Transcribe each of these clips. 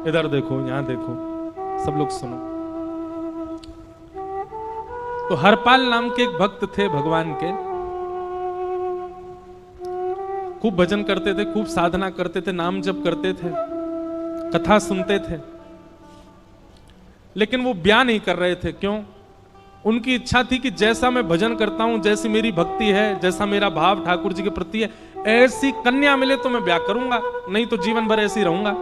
इधर देखो, यहां देखो, सब लोग सुनो। तो हरपाल नाम के एक भक्त थे भगवान के, खूब भजन करते थे, खूब साधना करते थे, नाम जप करते थे, कथा सुनते थे, लेकिन वो ब्याह नहीं कर रहे थे। क्यों? उनकी इच्छा थी कि जैसा मैं भजन करता हूं, जैसी मेरी भक्ति है, जैसा मेरा भाव ठाकुर जी के प्रति है, ऐसी कन्या मिले तो मैं ब्याह करूंगा, नहीं तो जीवन भर ऐसे ही रहूंगा।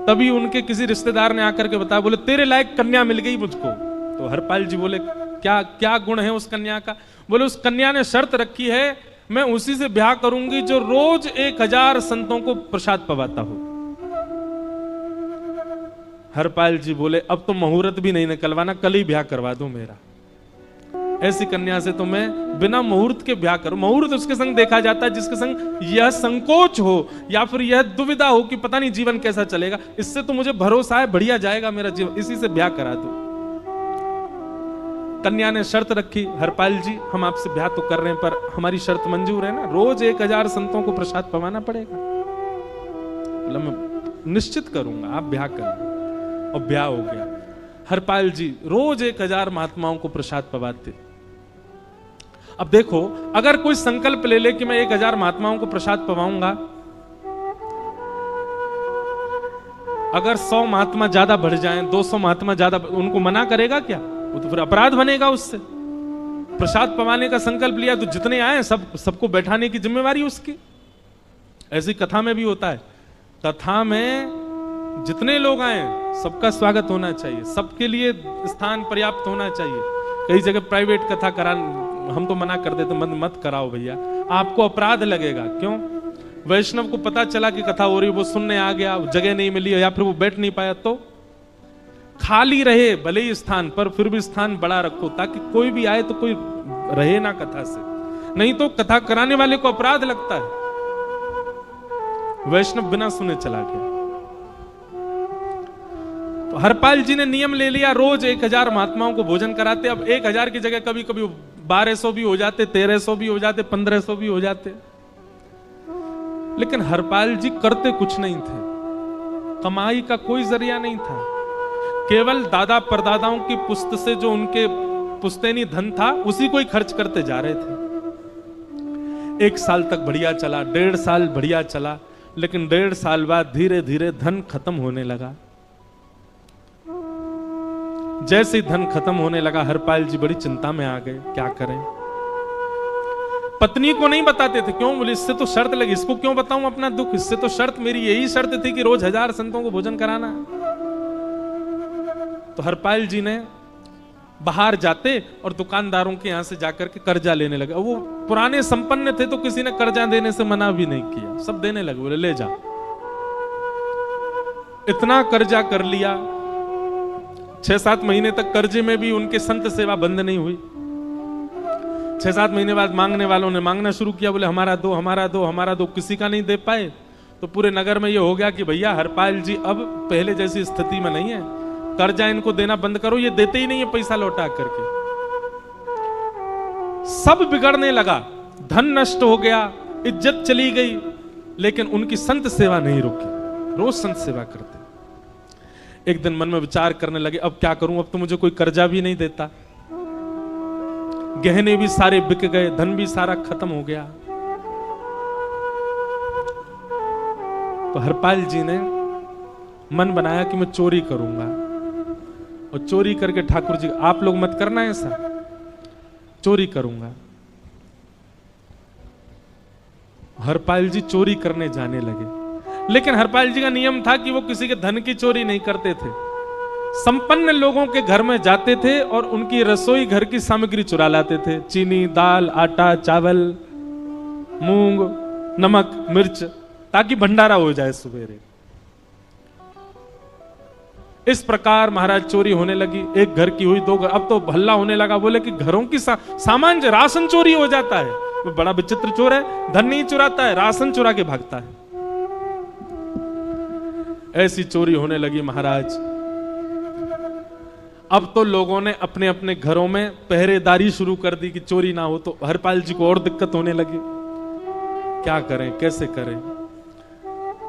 तभी उनके किसी रिश्तेदार ने आकर के बताया, बोले तेरे लायक कन्या मिल गई मुझको। तो हरपाल जी बोले, क्या क्या गुण है उस कन्या का? बोले उस कन्या ने शर्त रखी है, मैं उसी से ब्याह करूंगी जो रोज 1000 संतों को प्रसाद पवाता हो। हरपाल जी बोले, अब तो मुहूर्त भी नहीं निकलवाना, कल ही ब्याह करवा दो मेरा। ऐसी कन्या से तो मैं बिना मुहूर्त के ब्याह करूं। मुहूर्त उसके संग देखा जाता है जिसके संग यह संकोच हो या फिर यह दुविधा हो कि पता नहीं जीवन कैसा चलेगा। इससे तो मुझे भरोसा है बढ़िया जाएगा मेरा जीवन, इसी से ब्याह करा दो। कन्या ने शर्त रखी, हरपाल जी हम आपसे ब्याह तो कर रहे हैं, पर हमारी शर्त मंजूर है ना? रोज 1000 संतों को प्रसाद पवाना पड़ेगा। बोला मैं निश्चित करूंगा, आप ब्याह करना। और ब्याह हो गया। हरपाल जी रोज 1000 महात्माओं को प्रसाद पवाते। अब देखो, अगर कोई संकल्प ले ले कि मैं 1000 महात्माओं को प्रसाद पवाऊंगा, अगर 100 महात्मा ज्यादा बढ़ जाएं, 200 महात्मा ज्यादा, उनको मना करेगा क्या? वो तो फिर अपराध बनेगा उससे। प्रसाद पवाने का संकल्प लिया तो जितने आए सबको बैठाने की जिम्मेवारी उसकी। ऐसी कथा में भी होता है, कथा में जितने लोग आए सबका स्वागत होना चाहिए, सबके लिए स्थान पर्याप्त होना चाहिए। कई जगह प्राइवेट कथा करा, हम तो मना कर देते, मत कराओ भैया, आपको अपराध लगेगा। क्यों? वैष्णव को पता चला कि कथा हो रही, वो सुनने आ गया, जगह नहीं मिली या फिर वो बैठ नहीं पाया, तो खाली रहे भले ही स्थान, पर फिर भी स्थान बड़ा रखो ताकि कोई भी आए तो कोई रहे ना कथा से, नहीं तो कथा कराने वाले को अपराध लगता है। वैष्णव बिना सुने चला गया। तो हरपाल जी ने नियम ले लिया, रोज 1000 महात्माओं को भोजन कराते। अब 1000 की जगह कभी कभी 1200 भी हो जाते, 1300 भी हो जाते, 1500 भी हो जाते। लेकिन हरपाल जी करते कुछ नहीं थे, कमाई का कोई जरिया नहीं था, केवल दादा परदादाओं की पुश्त से जो उनके पुश्तैनी धन था उसी को ही खर्च करते जा रहे थे। 1 साल तक बढ़िया चला, 1.5 साल बढ़िया चला, लेकिन 1.5 साल बाद धीरे धीरे धन खत्म होने लगा। जैसे ही धन खत्म होने लगा, हरपाल जी बड़ी चिंता में आ गए, क्या करें। पत्नी को नहीं बताते थे। क्यों? बोले इससे तो शर्त लगी, इसको क्यों बताऊं अपना दुख, इससे तो शर्त मेरी यही शर्त थी कि रोज 1000 संतों को भोजन कराना। तो हरपाल जी ने बाहर जाते और दुकानदारों के यहां से जाकर के कर्जा लेने लगे। वो पुराने संपन्न थे तो किसी ने कर्जा देने से मना भी नहीं किया, सब देने लगे, बोले ले जा। इतना कर्जा कर लिया, 6-7 महीने तक कर्जे में भी उनके संत सेवा बंद नहीं हुई। 6-7 महीने बाद मांगने वालों ने मांगना शुरू किया, बोले हमारा दो, हमारा दो, हमारा दो। किसी का नहीं दे पाए तो पूरे नगर में ये हो गया कि भैया हरपाल जी अब पहले जैसी स्थिति में नहीं है, कर्जा इनको देना बंद करो, ये देते ही नहीं है पैसा लौटा करके। सब बिगड़ने लगा, धन नष्ट हो गया, इज्जत चली गई, लेकिन उनकी संत सेवा नहीं रुकी, रोज संत सेवा करते। एक दिन मन में विचार करने लगे, अब क्या करूं, अब तो मुझे कोई कर्जा भी नहीं देता, गहने भी सारे बिक गए, धन भी सारा खत्म हो गया। तो हरपाल जी ने मन बनाया कि मैं चोरी करूंगा, और चोरी करके ठाकुर जी, आप लोग मत करना ऐसा, चोरी करूंगा। हरपाल जी चोरी करने जाने लगे, लेकिन हरपाल जी का नियम था कि वो किसी के धन की चोरी नहीं करते थे। संपन्न लोगों के घर में जाते थे और उनकी रसोई घर की सामग्री चुरा लाते थे, चीनी, दाल, आटा, चावल, मूंग, नमक, मिर्च, ताकि भंडारा हो जाए सवेरे। इस प्रकार महाराज चोरी होने लगी। एक घर की हुई, 2 घर, अब तो हल्ला होने लगा, बोले कि घरों की सामान राशन चोरी हो जाता है। वो बड़ा विचित्र चोर है, धन नहीं चुराता है, राशन चुरा के भागता है। ऐसी चोरी होने लगी महाराज। अब तो लोगों ने अपने अपने घरों में पहरेदारी शुरू कर दी कि चोरी ना हो। तो हरपाल जी को और दिक्कत होने लगी, क्या करें, कैसे करें।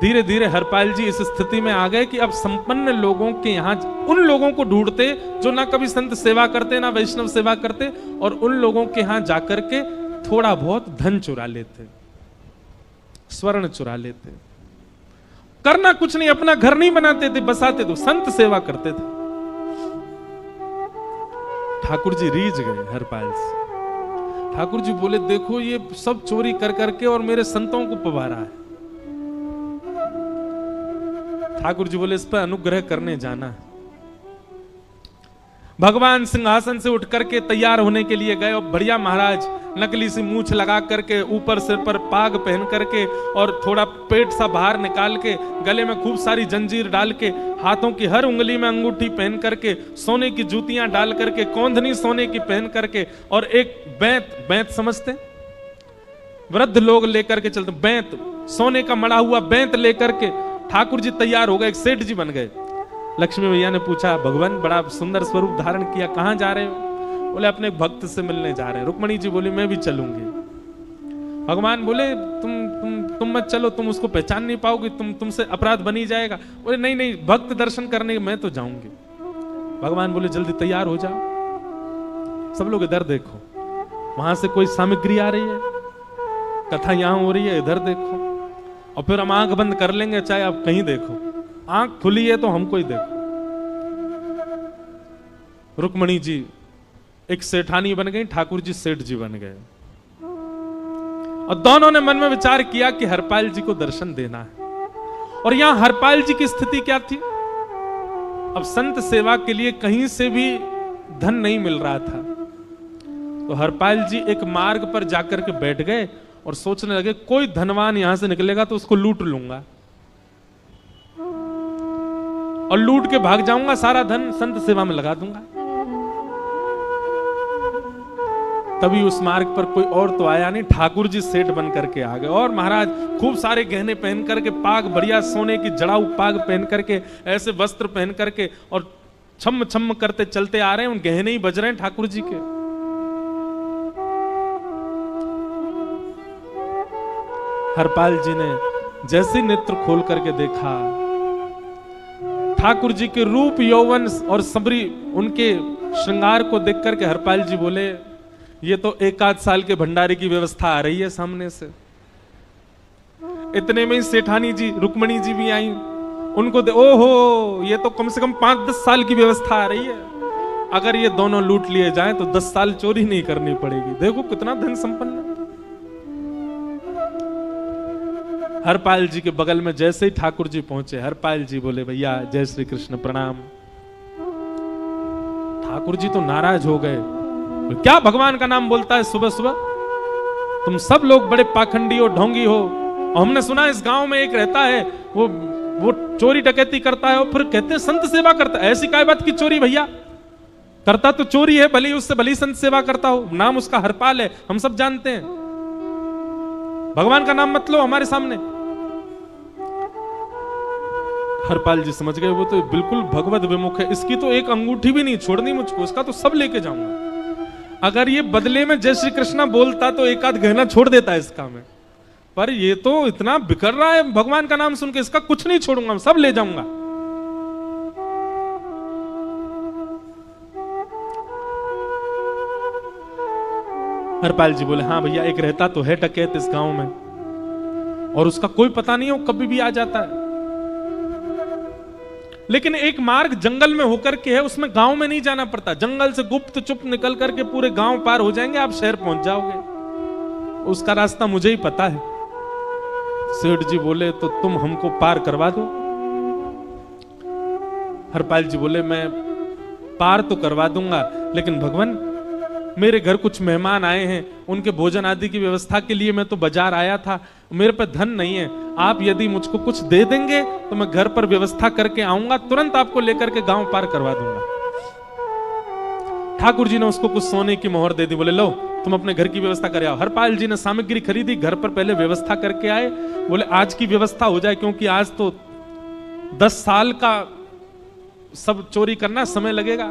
धीरे धीरे हरपाल जी इस स्थिति में आ गए कि अब संपन्न लोगों के यहां उन लोगों को ढूंढते जो ना कभी संत सेवा करते ना वैष्णव सेवा करते, और उन लोगों के यहां जाकर के थोड़ा बहुत धन चुरा लेते, स्वर्ण चुरा लेते। करना कुछ नहीं, अपना घर नहीं बनाते थे, बसाते थे, संत सेवा करते थे। ठाकुर जी रीझ गए हरपाल से। ठाकुर जी बोले, देखो ये सब चोरी कर करके और मेरे संतों को पवारा है। ठाकुर जी बोले, इस पर अनुग्रह करने जाना है। भगवान सिंहासन से उठ करके तैयार होने के लिए गए, और बढ़िया महाराज नकली सी मूछ लगा करके, ऊपर सिर पर पाग पहन करके, और थोड़ा पेट सा बाहर निकाल के, गले में खूब सारी जंजीर डाल के, हाथों की हर उंगली में अंगूठी पहन करके, सोने की जूतियां डाल करके, कौंधनी सोने की पहन करके, और एक बैंत समझते, वृद्ध लोग लेकर के चलते, बैंत सोने का मड़ा हुआ बैंत लेकर के ठाकुर जी तैयार हो गए, एक सेठ जी बन गए। लक्ष्मी मैया ने पूछा, भगवान बड़ा सुंदर स्वरूप धारण किया, कहां जा रहे हो? बोले, अपने भक्त से मिलने जा रहे हैं। रुक्मणी जी बोली, मैं भी चलूंगी। भगवान बोले, तुम मत चलो, तुम उसको पहचान नहीं पाओगे, तुमसे अपराध बनी जाएगा। बोले, नहीं नहीं, भक्त दर्शन करने मैं तो जाऊंगी। भगवान बोले, जल्दी तैयार हो जाओ, सब लोग इधर देखो, वहां से कोई सामग्री आ रही है, कथा यहां हो रही है, इधर देखो, और फिर हम आंख बंद कर लेंगे, चाहे आप कहीं देखो, आंख खुली है तो हमको ही देखो। रुक्मणी जी एक सेठानी बन गई, ठाकुर जी सेठ जी बन गए, और दोनों ने मन में विचार किया कि हरपाल जी को दर्शन देना है। और यहां हरपाल जी की स्थिति क्या थी? अब संत सेवा के लिए कहीं से भी धन नहीं मिल रहा था, तो हरपाल जी एक मार्ग पर जाकर के बैठ गए और सोचने लगे, कोई धनवान यहां से निकलेगा तो उसको लूट लूंगा, और लूट के भाग जाऊंगा, सारा धन संत सेवा में लगा दूंगा। तभी उस मार्ग पर कोई और तो आया नहीं, ठाकुर जी सेठ बन करके आ गए, और महाराज खूब सारे गहने पहन करके, पाग बढ़िया सोने की जड़ाऊ पाग पहन करके, ऐसे वस्त्र पहन करके, और छम छम करते चलते आ रहे हैं, उन गहने ही बज रहे हैं ठाकुर जी के। हरपाल जी ने जैसे नेत्र खोल करके देखा, ठाकुर जी के रूप यौवन और सबरी उनके श्रृंगार को देख करके हरपाल जी बोले, ये तो एक आध साल के भंडारे की व्यवस्था आ रही है सामने से। इतने में ही सेठानी जी रुक्मणी जी भी आई, उनको ओहो, ये तो कम से कम 5-10 साल की व्यवस्था आ रही है। अगर ये दोनों लूट लिए जाएं तो 10 साल चोरी नहीं करनी पड़ेगी। देखो कितना धन संपन्न। हरपाल जी के बगल में जैसे ही ठाकुर जी पहुंचे, हरपाल जी बोले, भैया जय श्री कृष्ण, प्रणाम। ठाकुर जी तो नाराज हो गए, क्या भगवान का नाम बोलता है सुबह सुबह? तुम सब लोग बड़े पाखंडी हो, ढोंगी हो, और हमने सुना इस गांव में एक रहता है, वो चोरी डकैती करता है, और फिर कहते हैं संत सेवा करता है। ऐसी काय बात की चोरी भैया? करता तो चोरी है, भले उससे भली संत सेवा करता हो, नाम उसका हरपाल है, हम सब जानते हैं। भगवान का नाम मत लो हमारे सामने। हरपाल जी समझ गए, वो तो बिल्कुल भगवत विमुख है, इसकी तो एक अंगूठी भी नहीं छोड़नी मुझको, इसका तो सब लेके जाऊंगा। अगर ये बदले में जय श्री कृष्णा बोलता तो एक आध गहना छोड़ देता है इसका में, पर ये तो इतना बिखर रहा है भगवान का नाम सुन के, इसका कुछ नहीं छोड़ूंगा, सब ले जाऊंगा। हरपाल जी बोले, हाँ भैया, एक रहता तो है डकैत इस गांव में, और उसका कोई पता नहीं हो, कभी भी आ जाता है। लेकिन एक मार्ग जंगल में होकर के है, उसमें गांव में नहीं जाना पड़ता, जंगल से गुप्त चुप निकल करके पूरे गांव पार हो जाएंगे, आप शहर पहुंच जाओगे। उसका रास्ता मुझे ही पता है। सेठ जी बोले, तो तुम हमको पार करवा दो। हरपाल जी बोले, मैं पार तो करवा दूंगा, लेकिन भगवान मेरे घर कुछ मेहमान आए हैं, उनके भोजन आदि की व्यवस्था के लिए मैं तो बाजार आया था, मेरे पे धन नहीं है, आप यदि मुझको कुछ दे देंगे तो मैं घर पर व्यवस्था करके आऊंगा, तुरंत आपको लेकर के गांव पार करवा दूंगा। ठाकुर जी ने उसको कुछ सोने की मोहर दे दी, बोले लो तुम अपने घर की व्यवस्था कर आओ। हरपाल जी ने सामग्री खरीदी, घर पर पहले व्यवस्था करके आए, बोले आज की व्यवस्था हो जाए, क्योंकि आज तो 10 साल का सब चोरी करना, समय लगेगा।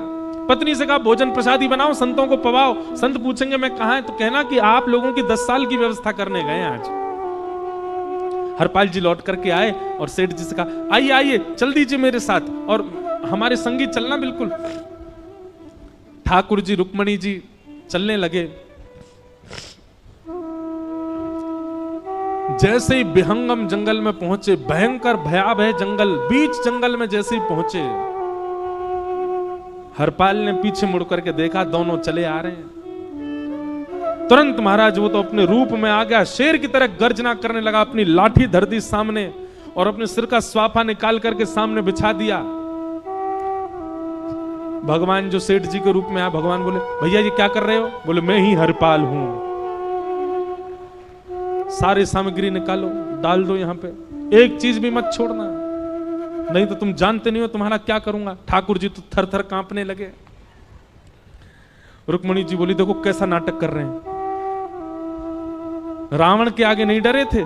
पत्नी से कहा, भोजन प्रसादी बनाओ, संतों को पवाओ, संत पूछेंगे मैं कहां है तो कहना कि आप लोगों की 10 साल की व्यवस्था करने गए आज। हरपाल जी लौट करके आए और सेठ जी से कहा, आइए आइए चल दीजिए मेरे साथ और हमारे संगी चलना। बिल्कुल। ठाकुर जी रुक्मणी जी चलने लगे। जैसे ही विहंगम जंगल में पहुंचे, भयंकर भयावह जंगल, बीच जंगल में जैसे ही पहुंचे, हरपाल ने पीछे मुड़ करके देखा, दोनों चले आ रहे हैं। तुरंत महाराज वो तो अपने रूप में आ गया, शेर की तरह गर्जना करने लगा, अपनी लाठी धर दी सामने और अपने सिर का स्वाफा निकाल करके सामने बिछा दिया। भगवान जो सेठ जी के रूप में आया, भगवान बोले, भैया ये क्या कर रहे हो? बोले, मैं ही हरपाल हूं। सारी सामग्री निकालो, डाल दो यहां पे, एक चीज भी मत छोड़ना, नहीं तो तुम जानते नहीं हो तुम्हारा क्या करूंगा। ठाकुर जी तो थर थर कांपने लगे। रुक्मणी जी बोली, देखो कैसा नाटक कर रहे हैं। रावण के आगे नहीं डरे थे,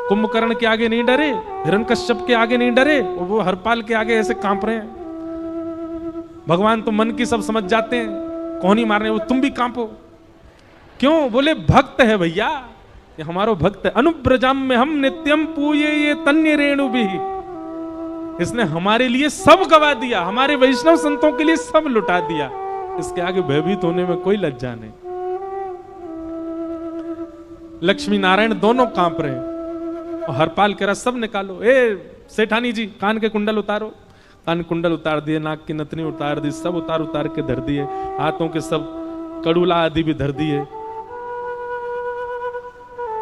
कुंभकर्ण के आगे नहीं डरे, हिरण्यकश्यप के आगे नहीं डरे, और वो हरपाल के आगे ऐसे कांप रहे हैं। भगवान तो मन की सब समझ जाते हैं, कौन ही मारने, वो तुम भी कांपो क्यों? बोले, भक्त है भैया, ये हमारो भक्त है। अनुब्रजम में हम नित्यम पूये ये तन्य रेणु भी, इसने हमारे लिए सब गवा दिया, हमारे वैष्णव संतों के लिए सब लुटा दिया, इसके आगे भयभीत होने में कोई लज्जा नहीं। लक्ष्मी नारायण दोनों कांप रहे हैं और हरपाल कह रहा, सब निकालो। सेठानी जी कान के कुंडल उतारो। कान कुंडल उतार दिए, नाक की नथनी उतार दी, सब उतार उतार के धर दिए, हाथों के सब कड़ूला आदि भी धर दिए।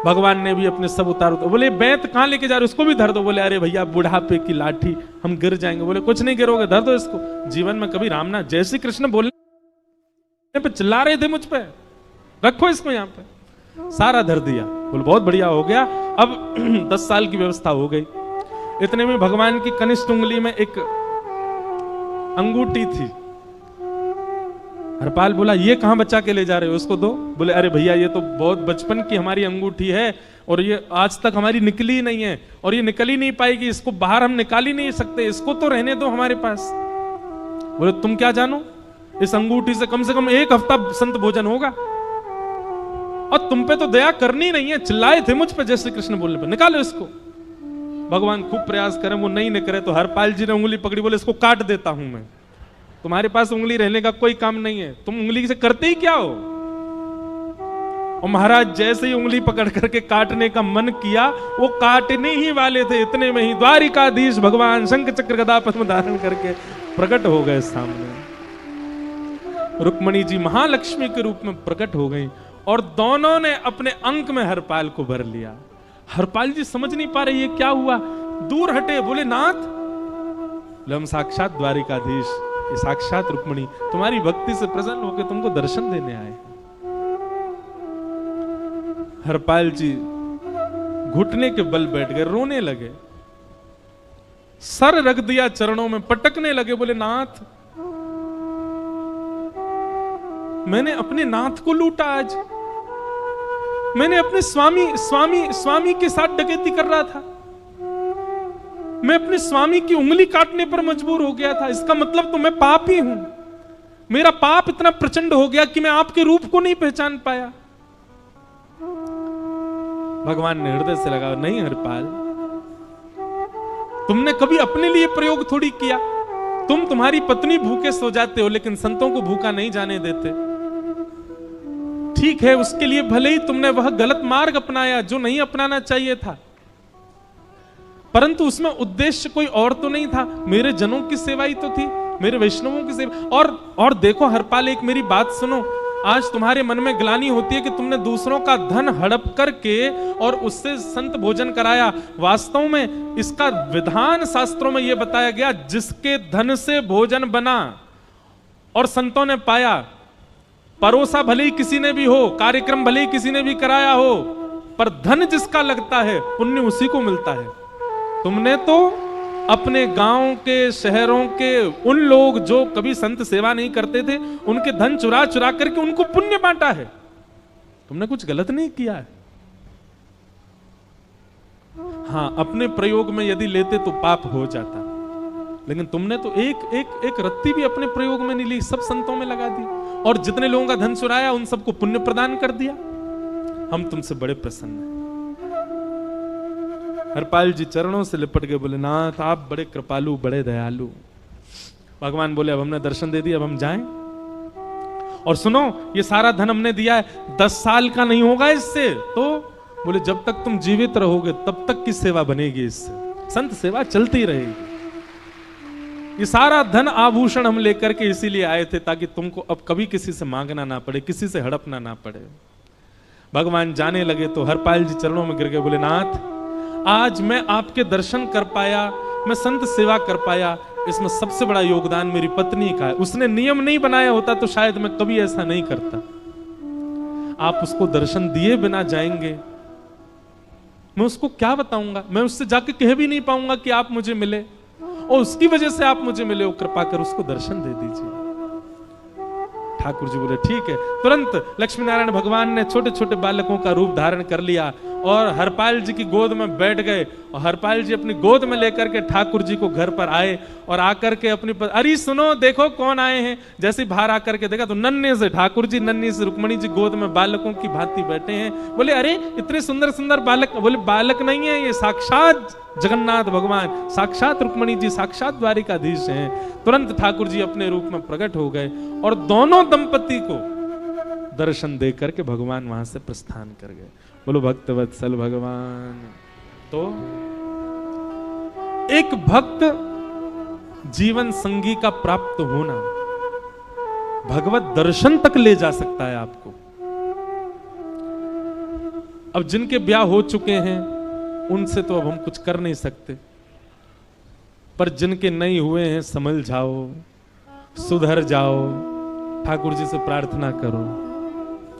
भगवान ने भी अपने सब उतार। बोले, बैंत कहां लेके जा रहे हो? उसको भी धर दो। बोले, अरे भैया बुढ़ापे की लाठी, हम गिर जाएंगे। बोले, कुछ नहीं गिरोगे, धर दो इसको। जीवन में कभी राम ना, जय श्री कृष्ण बोलने पे चिल्ला रहे थे मुझ पे, रखो इसको यहां पे। सारा धर दिया। बोले, बहुत बढ़िया हो गया। अब 10 साल की व्यवस्था हो गई। इतने में भगवान की कनिष्ठ उंगली में एक अंगूठी थी। हरपाल बोला, ये कहां बचा के ले जा रहे हो? उसको दो। बोले, अरे भैया ये तो बहुत बचपन की हमारी अंगूठी है और ये आज तक हमारी निकली ही नहीं है और ये निकल ही नहीं पाएगी, इसको बाहर हम निकाल ही नहीं सकते, इसको तो रहने दो हमारे पास। बोले, तुम क्या जानो, इस अंगूठी से कम 1 हफ्ता संत भोजन होगा और तुम पे तो दया करनी नहीं है। चिल्लाए थे मुझ पे जय श्री कृष्ण बोलने पे, निकालो इसको। भगवान खूब प्रयास करें, वो नहीं निकले तो हरपाल जी ने उंगली पकड़ी। बोले, इसको काट देता हूं मैं, तुम्हारे पास उंगली रहने का कोई काम नहीं है, तुम उंगली से करते ही क्या हो? और महाराज जैसे ही उंगली पकड़ करके काटने का मन किया, वो काटने ही वाले थे, इतने में ही द्वारिकाधीश भगवान शंख चक्र गदा पद्म धारण करके प्रकट हो गए सामने। रुक्मणी जी महालक्ष्मी के रूप में प्रकट हो गई और दोनों ने अपने अंक में हरपाल को भर लिया। हरपाल जी समझ नहीं पा रहे ये क्या हुआ, दूर हटे। बोले, नाथ, हम साक्षात द्वारिकाधीश, ये साक्षात रुक्मणी तुम्हारी भक्ति से प्रसन्न होकर तुमको दर्शन देने आए। हरपाल जी घुटने के बल बैठ गए, रोने लगे, सर रख दिया चरणों में, पटकने लगे। बोले, नाथ, मैंने अपने नाथ को लूटा, आज मैंने अपने स्वामी के साथ डकैती कर रहा था, मैं अपने स्वामी की उंगली काटने पर मजबूर हो गया था, इसका मतलब तो मैं पापी हूं। मेरा पाप इतना प्रचंड हो गया कि मैं आपके रूप को नहीं पहचान पाया। भगवान ने हृदय से लगा, नहीं हरपाल, तुमने कभी अपने लिए प्रयोग थोड़ी किया। तुम्हारी पत्नी भूखे सो जाते हो लेकिन संतों को भूखा नहीं जाने देते। ठीक है, उसके लिए भले ही तुमने वह गलत मार्ग अपनाया जो नहीं अपनाना चाहिए था, परंतु उसमें उद्देश्य कोई और तो नहीं था, मेरे जनों की सेवा ही तो थी, मेरे वैष्णवों की सेवा। और देखो हरपाल, एक मेरी बात सुनो, आज तुम्हारे मन में ग्लानि होती है कि तुमने दूसरों का धन हड़प करके और उससे संत भोजन कराया। वास्तव में इसका विधान शास्त्रों में यह बताया गया, जिसके धन से भोजन बना और संतों ने पाया, परोसा भले ही किसी ने भी हो, कार्यक्रम भले ही किसी ने भी कराया हो, पर धन जिसका लगता है पुण्य उसी को मिलता है। तुमने तो अपने गांव के, शहरों के उन लोग जो कभी संत सेवा नहीं करते थे, उनके धन चुरा चुरा करके उनको पुण्य बांटा है। तुमने कुछ गलत नहीं किया है। हां, अपने प्रयोग में यदि लेते तो पाप हो जाता, लेकिन तुमने तो एक रत्ती भी अपने प्रयोग में नहीं ली, सब संतों में लगा दी और जितने लोगों का धन चुराया उन सबको पुण्य प्रदान कर दिया। हम तुमसे बड़े प्रसन्न हैं। हरपाल जी चरणों से लिपट गए, बोले नाथ आप बड़े कृपालु, बड़े दयालु। भगवान बोले अब हमने दर्शन दे दिया, अब हम जाएं। और सुनो, ये सारा धन हमने दिया है, 10 साल का नहीं होगा इससे। तो बोले जब तक तुम जीवित रहोगे तब तक की सेवा बनेगी इससे, संत सेवा चलती रहेगी। ये सारा धन आभूषण हम लेकर के इसीलिए आए थे ताकि तुमको अब कभी किसी से मांगना ना पड़े, किसी से हड़पना ना पड़े। भगवान जाने लगे तो हरपाल जी चरणों में गिर गए, बोले नाथ आज मैं आपके दर्शन कर पाया, मैं संत सेवा कर पाया, इसमें सबसे बड़ा योगदान मेरी पत्नी का है। उसने नियम नहीं बनाया होता तो शायद मैं कभी ऐसा नहीं करता। आप उसको दर्शन दिए बिना जाएंगे, मैं उसको क्या बताऊंगा? मैं उससे जाके कह भी नहीं पाऊंगा कि आप मुझे मिले, और उसकी वजह से आप मुझे मिले हो, कृपा कर उसको दर्शन दे दीजिए। ठाकुर जी बोले ठीक है। तुरंत लक्ष्मी नारायण भगवान ने छोटे छोटे बालकों का रूप धारण कर लिया और हरपाल जी की गोद में बैठ गए, और हरपाल जी अपनी गोद में लेकर के ठाकुर जी को घर पर आए और आकर के अपनी अरे सुनो देखो कौन आए हैं। जैसे बाहर आकर के देखा तो नन्हे से ठाकुर जी, नन्ही से रुक्मणी जी गोद में बालकों की भांति बैठे हैं। बोले अरे इतने सुंदर सुंदर बालक। बोले बालक नहीं है, ये साक्षात जगन्नाथ भगवान, साक्षात रुक्मणी जी, साक्षात द्वारिकाधीश हैं। तुरंत ठाकुर जी अपने रूप में प्रकट हो गए और दोनों दंपति को दर्शन दे करके भगवान वहां से प्रस्थान कर गए। बोलो भक्तवत्सल भगवान। तो एक भक्त जीवन संगी का प्राप्त होना भगवत दर्शन तक ले जा सकता है आपको। अब जिनके ब्याह हो चुके हैं उनसे तो अब हम कुछ कर नहीं सकते, पर जिनके नहीं हुए हैं संभल जाओ, सुधर जाओ, ठाकुर जी से प्रार्थना करो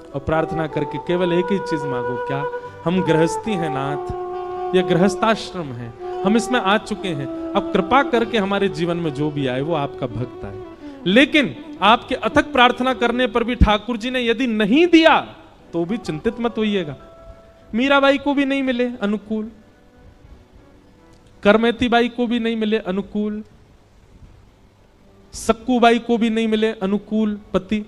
और प्रार्थना करके केवल एक ही चीज मांगो, क्या हम गृहस्थी हैं नाथ, यह गृहस्थाश्रम है, हम इसमें आ चुके हैं, अब कृपा करके हमारे जीवन में जो भी आए वो आपका भक्त आए। लेकिन आपके अथक प्रार्थना करने पर भी ठाकुर जी ने यदि नहीं दिया तो भी चिंतित मत होइएगा। मीराबाई को भी नहीं मिले अनुकूल, करमेती बाई को भी नहीं मिले अनुकूल, सक्कू बाई को भी नहीं मिले अनुकूल पति,